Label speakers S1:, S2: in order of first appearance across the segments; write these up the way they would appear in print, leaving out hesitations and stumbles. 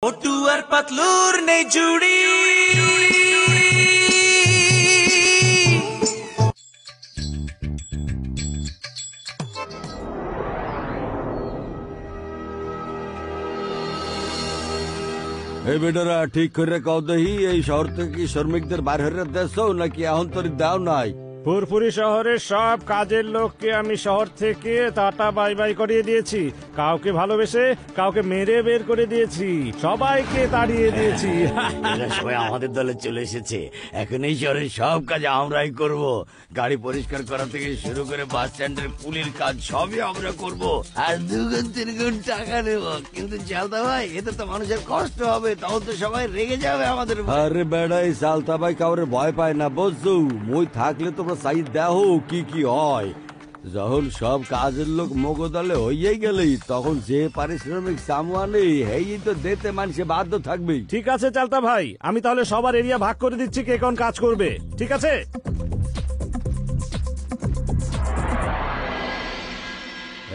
S1: মোটু আর পাতলুর নেই জুড়ি।
S2: এই বেটারা ঠিক করে কও দেহি, এই শহর থেকে কি শ্রমিকদের বাইর হয়ে দেশ নাকি এখন তোর দাও নাই?
S3: ফুরফুরি শহরের সব কাজের লোককে আমি শহর থেকে টাটা বাই বাই করিয়ে দিয়েছি। কাউকে ভালোবেসে কাউকে মেরে বের করে দিয়েছি, সবাইকে তাড়িয়ে দিয়েছি।
S2: এরা সবাই আমাদের দলে চলে এসেছে। এখন এই শহরের সব কাজ আমরাই করব। গাড়ি পরিষ্কার করা থেকে শুরু করে বাস স্ট্যান্ডের পুলির কাজ সবই আমরা করব। আর 2 গুণ 3 গুণ টাকা নেব। কিন্তু চালতা ভাই, এতে তো মানুষের কষ্ট হবে, তখন তো সবাই রেগে যাবে আমাদের। আরে বেড়া, এই চালতা ভাই কাউরে ভয় পায় না বুঝছো? মই থাকলে তোমরা চাই দেখো কি কি হয়। যখন সব কাজের লোক মগদলে হইয়ে গেলেই তখন যে পারিশ্রমিক সামওয়ানে এই তো দিতে মানুষে বাধ্য থাকবে।
S3: ঠিক আছে চালতা ভাই, আমি তাহলে সবার এরিয়া ভাগ করে দিচ্ছি কে কোন কাজ করবে। ঠিক আছে?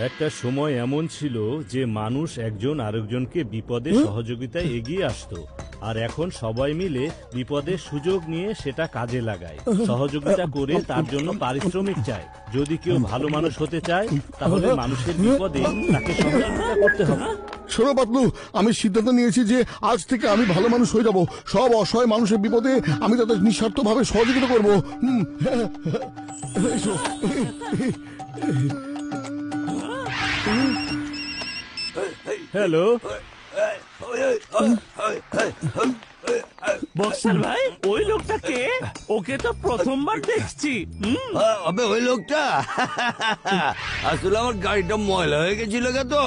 S3: একটা সময় এমন ছিল যে মানুষ একজন আরেকজনকে বিপদে সহযোগিতায় এগিয়ে আসতো, আর এখন সবাই মিলে বিপদের সুযোগ নিয়ে সেটা কাজে লাগায়। সহযোগিতা করে তার জন্য পারিশ্রমিক চায়। যদি কেউ ভালো মানুষ হতে চায় তাহলে মানুষের বিপদে তাকে সহযোগিতা করতে হবে।
S4: শোনো পাতলু, আমি সিদ্ধান্ত নিয়েছি যে আজ থেকে আমি ভালো মানুষ হয়ে যাব। সব অসহায় মানুষের বিপদে আমি তাদের নিঃস্বার্থভাবে সহযোগিতা করবো।
S3: হ্যালো
S5: বক্সার ভাই, ওই লোকটাকে? ওকে তো প্রথমবার দেখছি।
S2: আবে ওই লোকটা আসলে আমার গাড়িটা ময়লা হয়ে গেছিল তো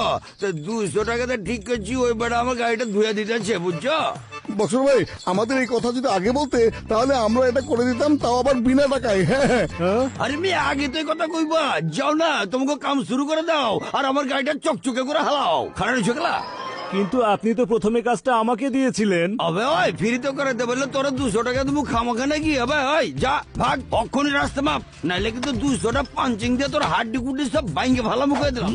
S2: 200 টাকাতে ঠিক করছি। ওই বেড়া আমার গাড়িটা ধুয়ে দিতেছে, বুঝছো?
S4: বছর ভাই, আমাদের এই কথা যদি আগে বলতে তাহলে আমরা এটা করে দিতাম, তাও আবার বিনা টাকায়।
S2: আরে মেয়ে, আগে তো কথা কইবা। যাও না, তোমাকে কাম শুরু করে দাও আর আমার গাড়িটা চকচকে করে হালাও। খারাপ ঝগলা।
S3: কিন্তু আপনি তো প্রথমে কাজটা আমাকে দিয়েছিলেন।
S2: আবে ওই ফ্রিতে করাতে বললে তোরা 200 টাকা তুমি খামাখা নাকি? আবে ওই যা ভাগ, অক্ষণই রাস্তা মাপ, নাইলে কিন্তু 200টা পাঞ্চিং দিয়ে তোর হাড্ডি কুড্ডি সব ভাঙ্গে ভালো মুখে দিলাম।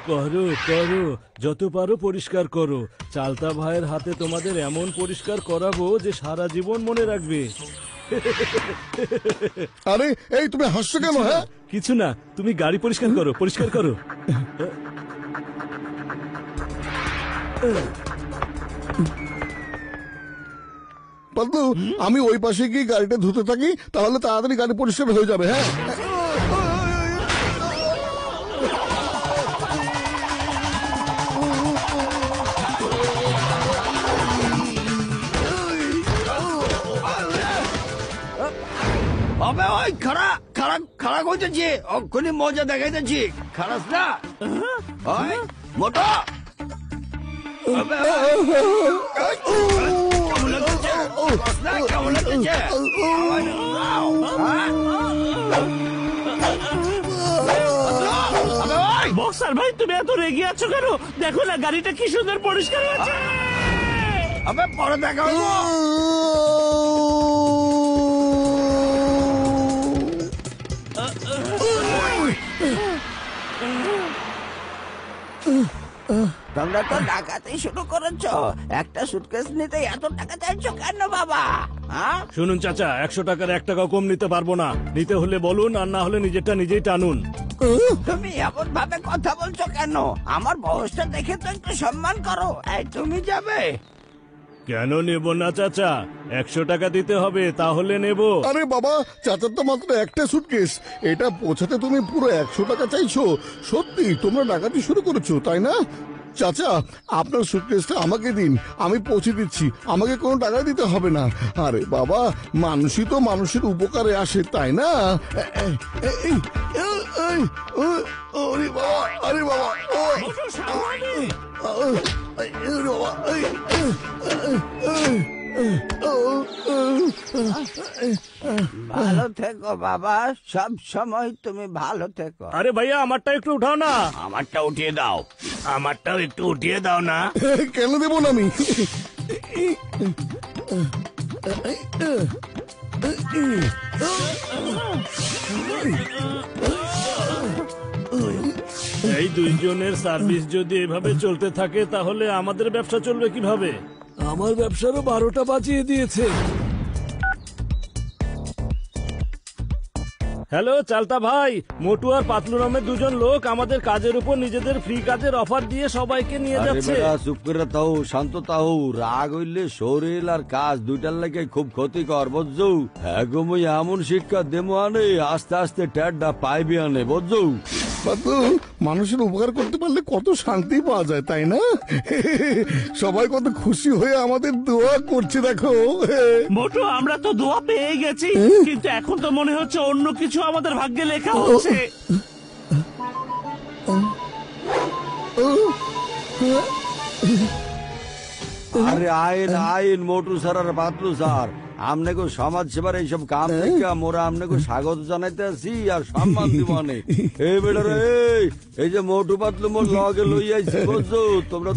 S3: করো করো, যত পারো পরিষ্কার করো। চালতা ভাইয়ের হাতে তোমাদের এমন পরিষ্কার করাবো যে সারা জীবন মনে রাখবে।
S4: আরে এই, তুমি হাসছো কেন? হ্যাঁ,
S3: কিছু না, তুমি গাড়ি পরিষ্কার করো, পরিষ্কার করো।
S4: পাতলু, আমি ওই পাশে গিয়ে গাড়িটা ধুতে থাকি, তাহলে তাড়াতাড়ি গাড়ি পরিষ্কার হয়ে যাবে। হ্যাঁ,
S2: আবে ওই খাড়া খাড়া খাড়া কইতেছি, অক্ষণই মজা দেখাইতেছি। খারাস না ওই মোটা। আবে কেমন লাগতেছে? কেমন লাগতেছে?
S5: বক্সার ভাই, তুমি এত রেগে আছো কেন? দেখো না গাড়িটা কি সুন্দর পরিষ্কার হয়েছে।
S2: আবে পরে দেখা হইব।
S6: তোমরা তো ডাকাতি শুরু করেছো। একটা সুটকেস নিতে এত টাকা চাইছো কেন বাবা?
S3: শুনুন চাচা, 100 টাকার 1 টাকা কম নিতে পারবো না। নিতে হলে বলুন, আর না হলে নিজেরটা নিজেই টানুন।
S6: তুমি এমন ভাবে কথা বলছো কেন? আমার বয়সটা দেখে তো একটু সম্মান করো। এই তুমি যাবে?
S3: কেন নেব না চাচা? 100 টাকা দিতে হবে, তাহলে নেব।
S4: আরে বাবা, চাচার তো মাত্র একটা সুটকেস, এটা পৌঁছাতে তুমি পুরো 100 টাকা চাইছো? সত্যি তোমরা ডাকাতি শুরু করেছো, তাই না? চাচা, আপনার সুটকেসটা আমাকে দিন, আমি পৌঁছে দিচ্ছি। আমাকে কোনো টাকা দিতে হবে না। আরে বাবা, মানুষই তো মানুষের উপকারে আসে, তাই না? আরে বাবা, আরে বাবা,
S6: ভালো থেকো বাবা, সব সময় তুমি ভালো থেকো।
S3: আরে ভাইয়া, আমারটা একটু উঠাও না।
S2: আমারটা উঠিয়ে দাও। আমারটাও একটু উঠিয়ে দাও না।
S4: কেন দেবো না আমি?
S3: এই দুইজনের সার্ভিস যদি এভাবে চলতে থাকে তাহলে আমাদের ব্যবসা চলবে কিভাবে?
S7: আমার ব্যবসারও 12টা বাজিয়ে দিয়েছে।
S3: হ্যালো চালতা ভাই, মোটু আর পাতলু নামের দুজন লোক আমাদের কাজের উপর নিজেদের ফ্রি কাজের অফার দিয়ে সবাইকে নিয়ে
S2: আরে
S3: যাচ্ছে।
S2: বেটা চুপ করে তাও, শান্ত তাও। রাগ হইলে শরীর আর কাজ দুইটার লাগে খুব ক্ষতিকর, বুঝছো? হ্যাগো মুই এমন শিক্ষা দেবো আনে, আস্তে আস্তে ট্যাডটা পাইবি আনে, বুঝছো?
S4: পাতলু, মানুষের উপকার করতে পারলে কত শান্তি পাওয়া যায়, তাই না? সবাই কত খুশি হয়ে আমাদের দোয়া করছে দেখো।
S5: মোটু, আমরা তো দোয়া পেয়ে গেছি, কিন্তু এখন তো মনে হচ্ছে অন্য কিছু আমাদের ভাগ্যে লেখা হচ্ছে।
S2: আরে আইন আইন, মোটু স্যার আর পাতলু স্যার, আমনেগো সমাজ সেবার এইসব কাম থেকে মোরা আমনেগো স্বাগত জানাইতে আছি আর সম্মান দিব অনেক। এই বেটা রে, এই যে মোটু পাতলু মোর লগে লই আইছি, বুঝছো? তোমরা